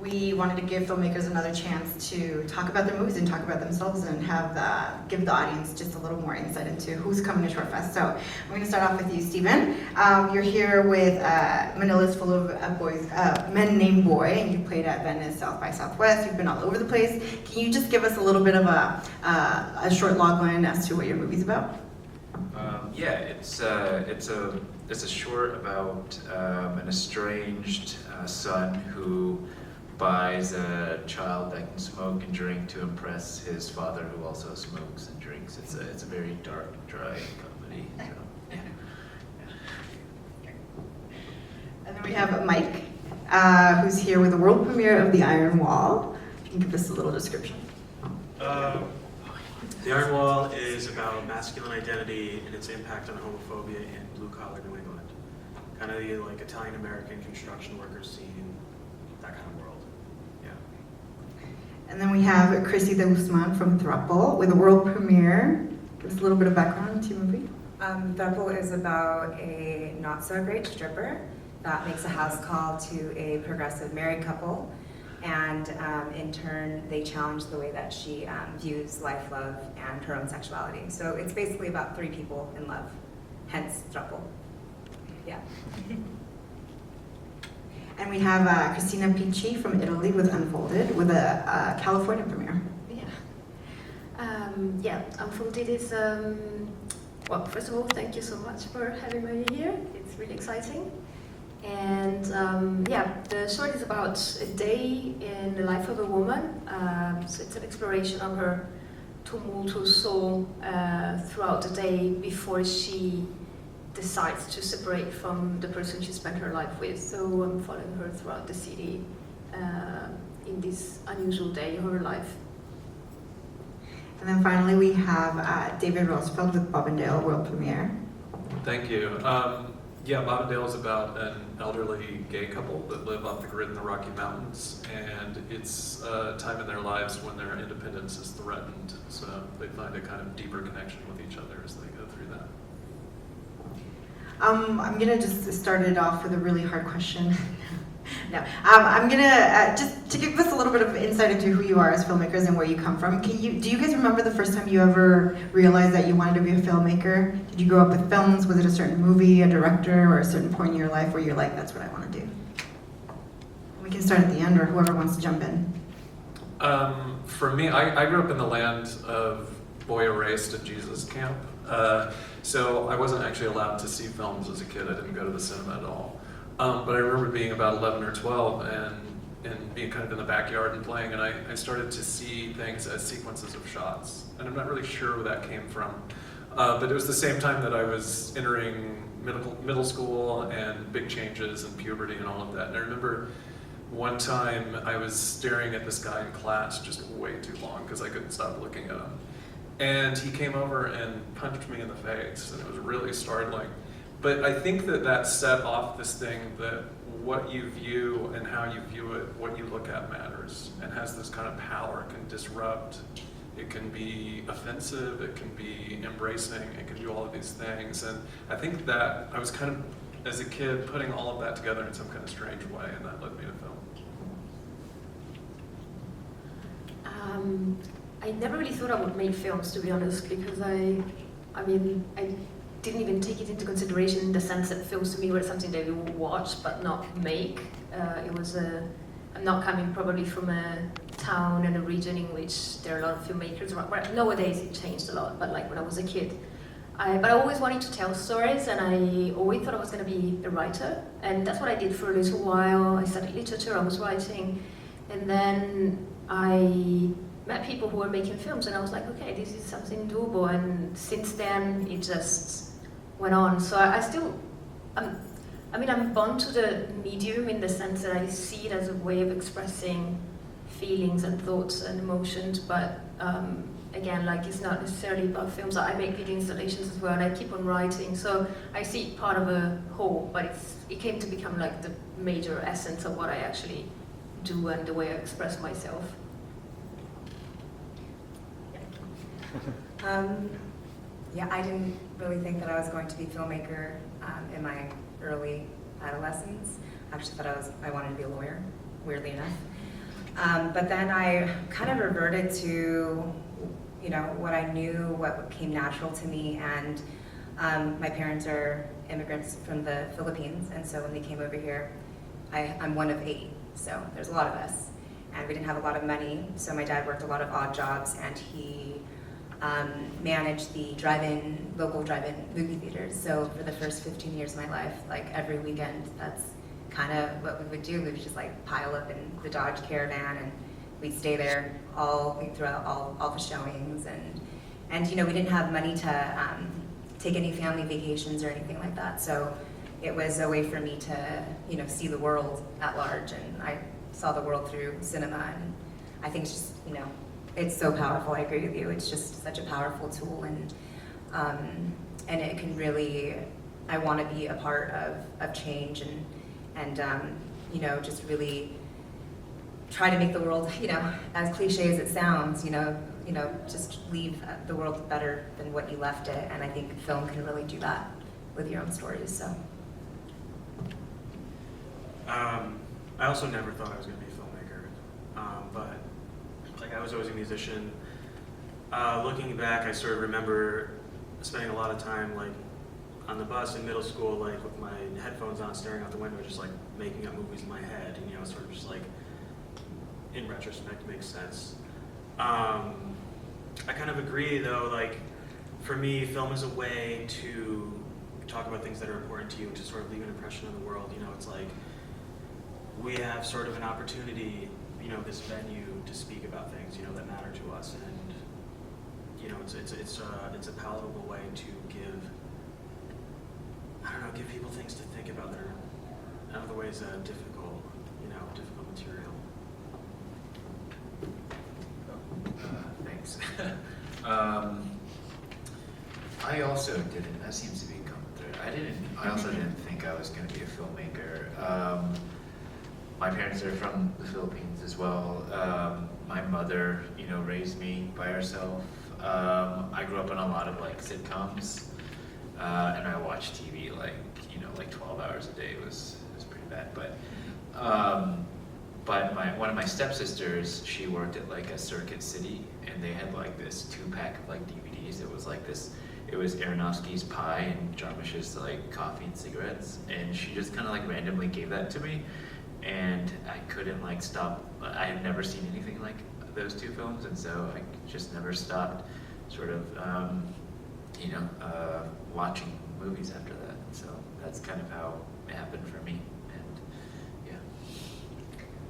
we wanted to give filmmakers another chance to talk about their movies and talk about themselves and give the audience just a little more insight into who's coming to ShortFest. So I'm going to start off with you, Stephen. You're here with Manila's full of men named Boy, and you played at Venice, South by Southwest. You've been all over the place. Can you just give us a little bit of a short logline as to what your movie's about? Yeah, it's a short about an estranged son who buys a child that can smoke and drink to impress his father, who also smokes and drinks. It's a very dark, dry comedy. So, yeah. And then we have Mike, who's here with the world premiere of The Iron Wall. If you can give us a little description. The Iron Wall is about masculine identity and its impact on homophobia in blue-collar New England. Kind of the like Italian-American construction workers scene, that kind of world. Yeah. And then we have Chrissie the Guzman from Throuple with a world premiere. Give us a little bit of background to your movie. Throuple is about a not-so-great stripper that makes a house call to a progressive married couple. And in turn, they challenge the way that she views life, love, and her own sexuality. So it's basically about three people in love, hence Throuple. Yeah. And we have Cristina Picchi from Italy with Unfolded with a California premiere. Yeah, Unfolded is, well, first of all, thank you so much for having me here. It's really exciting. And yeah, the short is about a day in the life of a woman. So it's an exploration of her tumultuous soul throughout the day before she decides to separate from the person she spent her life with. So I'm following her throughout the city in this unusual day of her life. And then finally we have David Rosfeld with Bobbindale world premiere. Thank you. Yeah, Bobbindale is about an elderly gay couple that live off the grid in the Rocky Mountains, and it's a time in their lives when their independence is threatened, so they find a kind of deeper connection with each other as they go through that. I'm gonna just start it off with a really hard question. No, I'm gonna just to give us a little bit of insight into who you are as filmmakers and where you come from. Do you guys remember the first time you ever realized that you wanted to be a filmmaker? Did you grow up with films? Was it a certain movie, a director, or a certain point in your life where you're like, that's what I want to do? We can start at the end, or whoever wants to jump in. For me, I grew up in the land of boy erased at Jesus camp, so I wasn't actually allowed to see films as a kid. I didn't go to the cinema at all. But I remember being about 11 or 12 and being kind of in the backyard and playing, and I started to see things as sequences of shots. And I'm not really sure where that came from. But it was the same time that I was entering middle school and big changes and puberty and all of that. And I remember one time I was staring at this guy in class just way too long because I couldn't stop looking at him. And he came over and punched me in the face, and it was really startling. But I think that set off this thing that what you view and how you view it, what you look at matters, and has this kind of power, can disrupt, it can be offensive, it can be embracing, it can do all of these things. And I think that I was kind of, as a kid, putting all of that together in some kind of strange way, and that led me to film. I never really thought I would make films, to be honest, because I didn't even take it into consideration in the sense that films to me were something that we would watch but not make. I'm not coming probably from a town and a region in which there are a lot of filmmakers. Nowadays it changed a lot, but like when I was a kid. But I always wanted to tell stories, and I always thought I was going to be a writer, and that's what I did for a little while. I studied literature, I was writing, and then I met people who were making films, and I was like, okay, this is something doable, and since then it just went on. So I'm born to the medium in the sense that I see it as a way of expressing feelings and thoughts and emotions, but again, like it's not necessarily about films. I make video installations as well, and I keep on writing, so I see it part of a whole, but it came to become like the major essence of what I actually do and the way I express myself. Yeah, I didn't really think that I was going to be a filmmaker in my early adolescence. I actually thought I wanted to be a lawyer. weirdly enough. But then I kind of reverted to, what I knew, what came natural to me, and my parents are immigrants from the Philippines, and so when they came over here, I'm one of 8, so there's a lot of us. And we didn't have a lot of money, so my dad worked a lot of odd jobs, and he managed the local drive-in movie theaters. So for the first 15 years of my life, like every weekend, that's kind of what we would do. We would just like pile up in the Dodge Caravan, and we'd stay there throughout all the showings. And we didn't have money to take any family vacations or anything like that. So it was a way for me to, see the world at large, and I saw the world through cinema, and I think it's just, it's so powerful. I agree with you. It's just such a powerful tool, and it can really, I want to be a part of change, and just really try to make the world, as cliche as it sounds, just leave the world better than what you left it. And I think film can really do that with your own stories. So. I also never thought I was going to be a filmmaker, but like I was always a musician. Looking back, I sort of remember spending a lot of time like on the bus in middle school, like with my headphones on, staring out the window, just like making up movies in my head, and sort of just like in retrospect makes sense. I kind of agree though, like for me, film is a way to talk about things that are important to you and to sort of leave an impression on the world. It's like we have sort of an opportunity, this venue to speak about things, that matter to us, and it's a palatable way to give people things to think about that are in other ways difficult material. Thanks. I also didn't. That seems to be coming through. I also didn't think I was going to be a filmmaker. My parents are from the Philippines as well. My mother, raised me by herself. I grew up on a lot of like sitcoms, and I watched TV like 12 hours a day. It was pretty bad. But one of my stepsisters, she worked at like a Circuit City, and they had like this 2-pack of like DVDs. It was like this. It was Aronofsky's Pie and Jarmusch's like Coffee and Cigarettes, and she just kind of like randomly gave that to me. And I couldn't like stop. I had never seen anything like those 2 films, and so I just never stopped sort of, watching movies after that. So that's kind of how it happened for me, and yeah.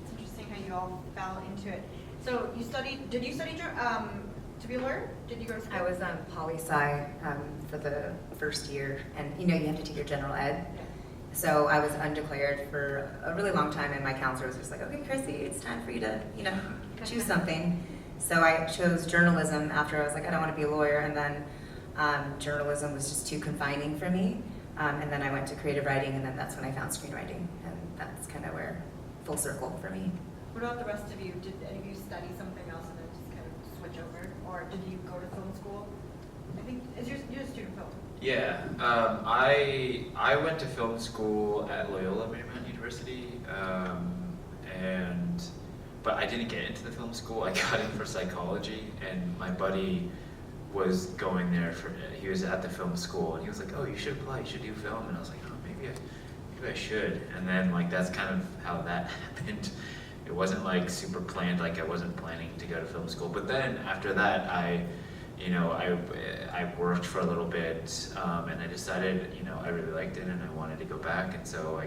It's interesting how you all fell into it. So did you study to be a lawyer? Did you go to school? I was on poli-sci for the first year, and you have to take your general ed. Yeah. So I was undeclared for a really long time, and my counselor was just like, okay, Chrissie, it's time for you to, choose something. So I chose journalism after I was like, I don't want to be a lawyer, and then journalism was just too confining for me. And then I went to creative writing, and then that's when I found screenwriting, and that's kind of where full circle for me. What about the rest of you? Did any of you study something else and then just kind of switch over? Or did you go to film school? I think, you're a student film. Yeah, I went to film school at Loyola Marymount University, but I didn't get into the film school. I got in for psychology, and my buddy was going there he was at the film school, and he was like, oh, you should apply, you should do film. And I was like, oh, maybe I should. And then like that's kind of how that happened. It wasn't like super planned, like I wasn't planning to go to film school. But then after that, I worked for a little bit, and I decided, I really liked it and I wanted to go back, and so I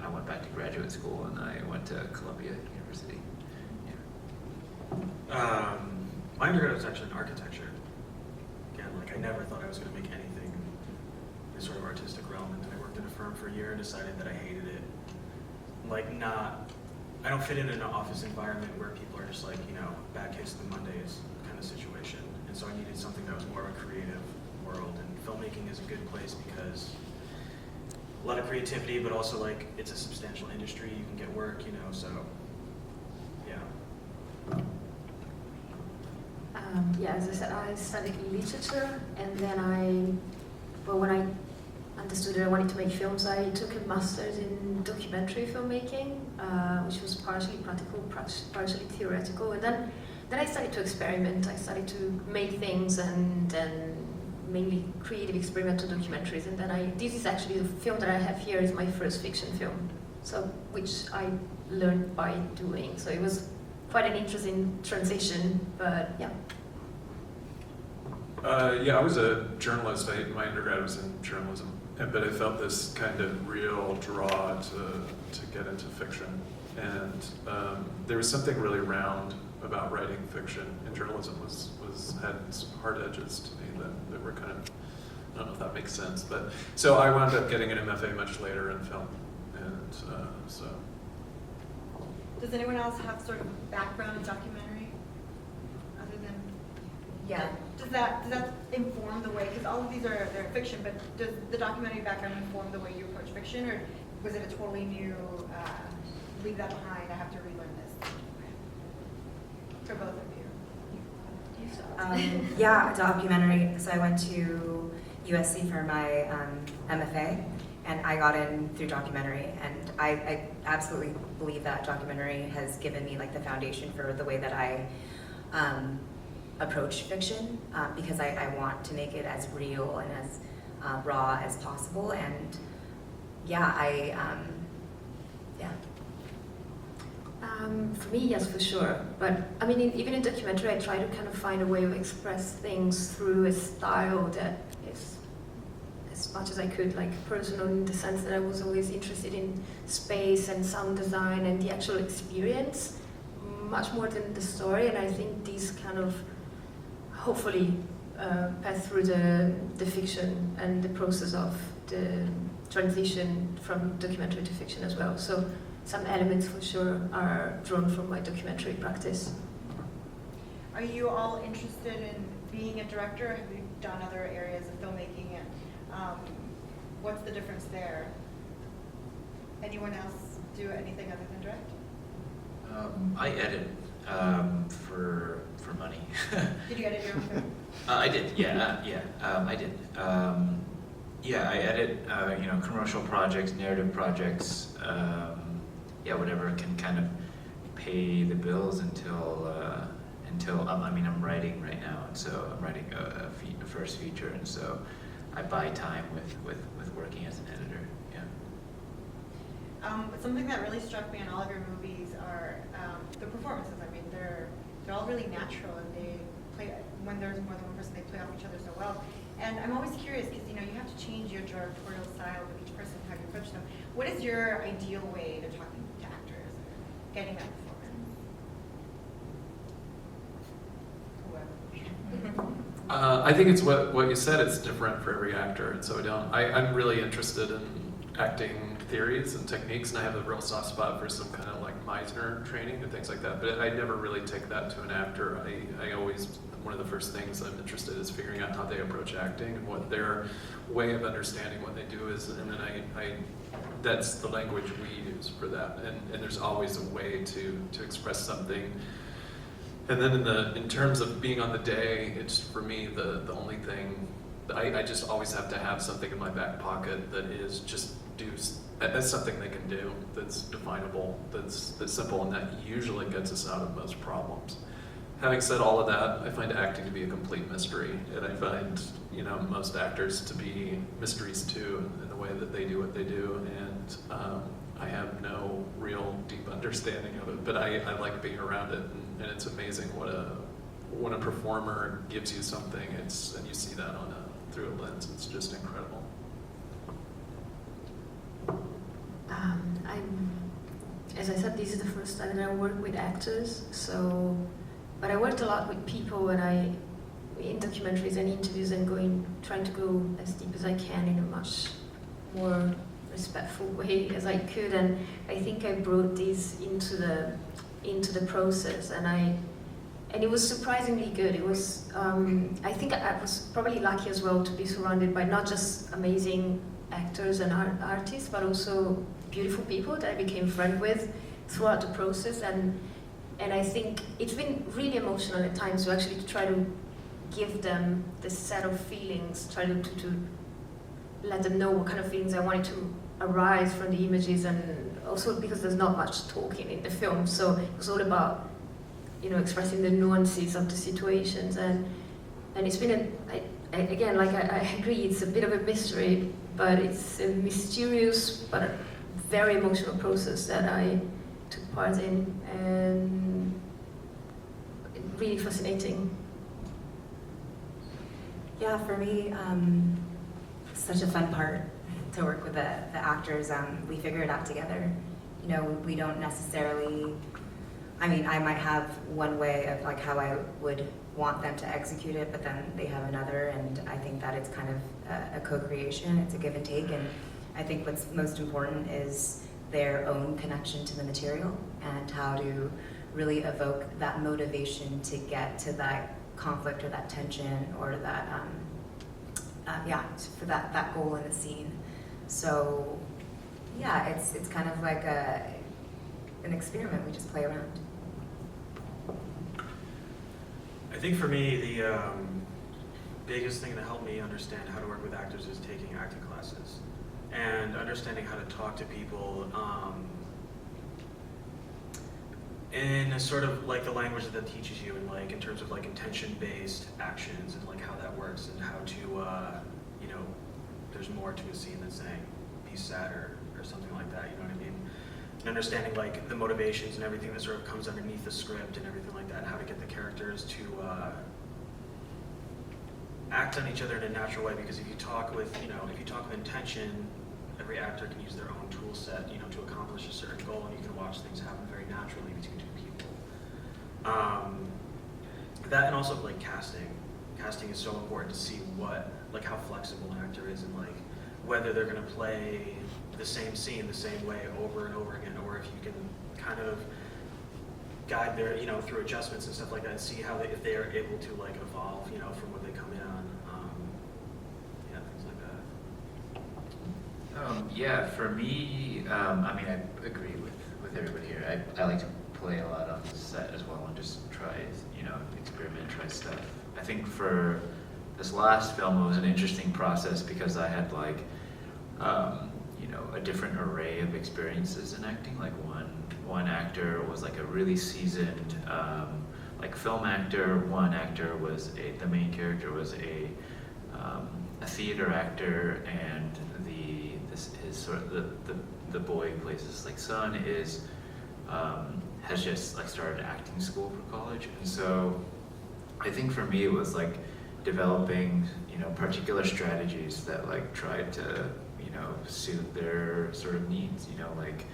went back to graduate school, and I went to Columbia University. Yeah. My undergrad was actually in architecture. Again, like I never thought I was going to make anything in this sort of artistic realm, and then I worked in a firm for a year and decided that I hated it. I don't fit in an office environment where people are just like, back hits the Mondays kind of situation. And so I needed something that was more of a creative world, and filmmaking is a good place because a lot of creativity, but also like it's a substantial industry. You can get work, so yeah. As I said, I studied literature, and then when I understood that I wanted to make films, I took a master's in documentary filmmaking, which was partially practical, partially theoretical. And then I started to experiment. I started to make things and mainly creative experimental documentaries. And then this is actually the film that I have here is my first fiction film, so which I learned by doing. So it was quite an interesting transition, but yeah. Yeah, I was a journalist. My undergrad was in journalism, but I felt this kind of real draw to get into fiction. And there was something really round about writing fiction, and journalism had some hard edges to me that were kind of, I don't know if that makes sense, but so I wound up getting an MFA much later in film, and so. Does anyone else have sort of background in documentary, other than? Yeah. Does that inform the way? Because all of these they're fiction, but does the documentary background inform the way you approach fiction, or was it a totally new? Leave that behind. I have to relearn this. For both of you. Yeah, documentary. So I went to USC for my MFA, and I got in through documentary. And I absolutely believe that documentary has given me like the foundation for the way that I approach fiction, because I want to make it as real and as raw as possible. And yeah, yeah. For me, yes, for sure. But I mean, even in documentary, I try to kind of find a way of express things through a style that is, as much as I could, like personal, in the sense that I was always interested in space and sound design and the actual experience, much more than the story. And I think these kind of hopefully pass through the fiction and the process of the transition from documentary to fiction as well. So some elements for sure are drawn from my documentary practice. Are you all interested in being a director? Have you done other areas of filmmaking? And what's the difference there? Anyone else do anything other than direct? I edit for money. Did you edit your own film? I did, yeah, I did. Yeah, I edit, commercial projects, narrative projects, whatever can kind of pay the bills until I'm writing right now, and so I'm writing a first feature, and so I buy time with working as an editor. Yeah. Something that really struck me in all of your movies are the performances. I mean, they're all really natural, and they play, when there's more than one person, they play off each other so well. And I'm always curious because you have to change your directorial style with each person, how you approach them. What is your ideal way to talking to actors, or getting that performance? I think it's what you said. It's different for every actor, and so I'm really interested in acting theories and techniques, and I have a real soft spot for some kind of like Meisner training and things like that. But I never really take that to an actor. I always, one of the first things I'm interested in is figuring out how they approach acting and what their way of understanding what they do is, and then I that's the language we use for that. And there's always a way to express something. And then in terms of being on the day, it's for me the only thing. I just always have to have something in my back pocket that is just that's something they can do, that's definable, that's simple, and that usually gets us out of most problems. Having said all of that, I find acting to be a complete mystery, and I find most actors to be mysteries too, in the way that they do what they do, and I have no real deep understanding of it, but I like being around it, and it's amazing when a performer gives you something, and you see that through a lens. It's just incredible. As I said, this is the first time that I work with actors. But I worked a lot with people, and in documentaries and interviews, and trying to go as deep as I can in a much more respectful way as I could. And I think I brought this into the process, and it was surprisingly good. It was, I think I was probably lucky as well to be surrounded by not just amazing actors and artists, but also beautiful people that I became friends with throughout the process. And I think it's been really emotional at times to actually try to give them this set of feelings, try to let them know what kind of feelings I wanted to arise from the images, and also because there's not much talking in the film, so it was all about, you know, expressing the nuances of the situations, and it's been again, like I agree, it's a bit of a mystery, but it's a mysterious but very emotional process that I took part in, and really fascinating. Yeah, for me, such a fun part to work with the actors. We figure it out together. You know, we don't necessarily, I mean, I might have one way of like how I would want them to execute it, but then they have another, and I think that it's kind of a co-creation, it's a give and take, and I think what's most important is their own connection to the material and how to really evoke that motivation to get to that conflict or that tension or that, for that goal in the scene. So yeah, it's kind of like an experiment, we just play around. I think for me, the biggest thing that helped me understand how to work with actors is taking acting classes and understanding how to talk to people in a sort of like the language that teaches you, and like in terms of like intention-based actions and like how that works, and how to, you know, there's more to a scene than saying be sad or something like that, you know what I mean? And understanding like the motivations and everything that sort of comes underneath the script and everything like that, and how to get the characters to act on each other in a natural way. Because if you talk with intention, every actor can use their own tool set, you know, to accomplish a certain goal, and you can watch things happen very naturally between two people. That, and also like casting. Casting is so important to see how flexible an actor is, and like whether they're going to play the same scene the same way over and over again, or if you can kind of guide their, you know, through adjustments and stuff like that, and see how if they are able to like evolve, you know, from what they come in on. Yeah, things like that. Yeah, for me, I mean, I agree with everybody here. I like to play a lot on the set as well, and just try, you know, experiment, try stuff. I think for this last film, it was an interesting process because I had like, you know, a different array of experiences in acting. Like one actor was like a really seasoned, like film actor. One actor was the main character was a theater actor, and the boy who plays his like son has just like started acting school for college, and so I think for me it was like developing, you know, particular strategies that like tried to, you know, suit their sort of needs, you know, like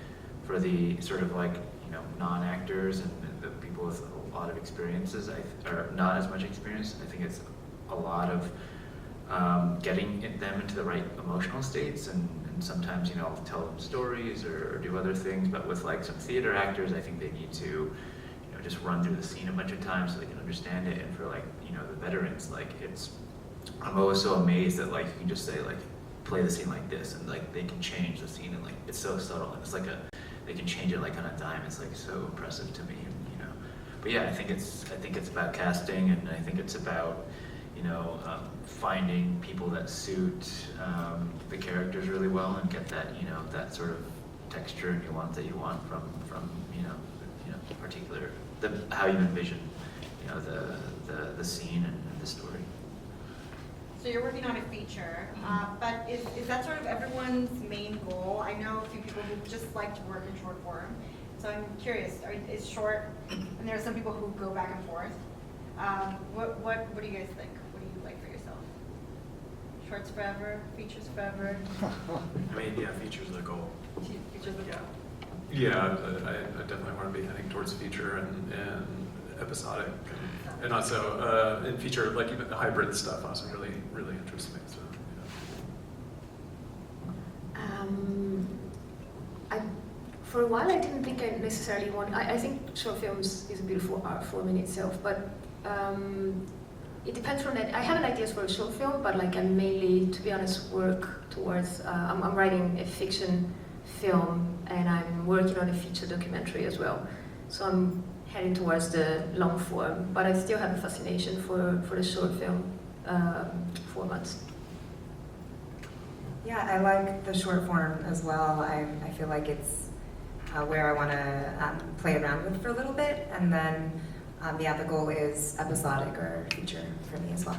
for the sort of like, you know, non-actors and the people with a lot of experiences, or not as much experience. I think it's a lot of getting them into the right emotional states, and sometimes, you know, I'll tell them stories or do other things, but with like some theater actors, I think they need to, you know, just run through the scene a bunch of times so they can understand it. And for like, you know, the veterans, like I'm always so amazed that like you can just say like, play the scene like this, and like they can change the scene, and like it's so subtle, and it's like they can change it like on a dime. It's like so impressive to me, you know. But yeah, I think it's about casting, and I think it's about, you know, finding people that suit the characters really well, and get that, you know, that sort of texture and nuance that you want from you know particular how you envision, you know, the scene and the story. So you're working on a feature, but is that sort of everyone's main goal? I know a few people who just like to work in short form, so I'm curious, is short, and there are some people who go back and forth. What do you guys think? What do you like for yourself? Shorts forever, features forever? I mean, yeah, features are the goal. Features are the goal. Yeah, I definitely want to be heading towards feature and episodic, and also in feature, like even the hybrid stuff also really interests me. So, yeah. For a while, I didn't think I necessarily want. I think short films is a beautiful art form in itself, but it depends on it. I have an ideas for a short film, but like I mainly, to be honest, work towards. I'm writing a fiction film, and I'm working on a feature documentary as well. So I'm heading towards the long form, but I still have a fascination for the short film formats. Yeah, I like the short form as well. I feel like it's where I want to play around with for a little bit, and then yeah, the goal is episodic or feature for me as well.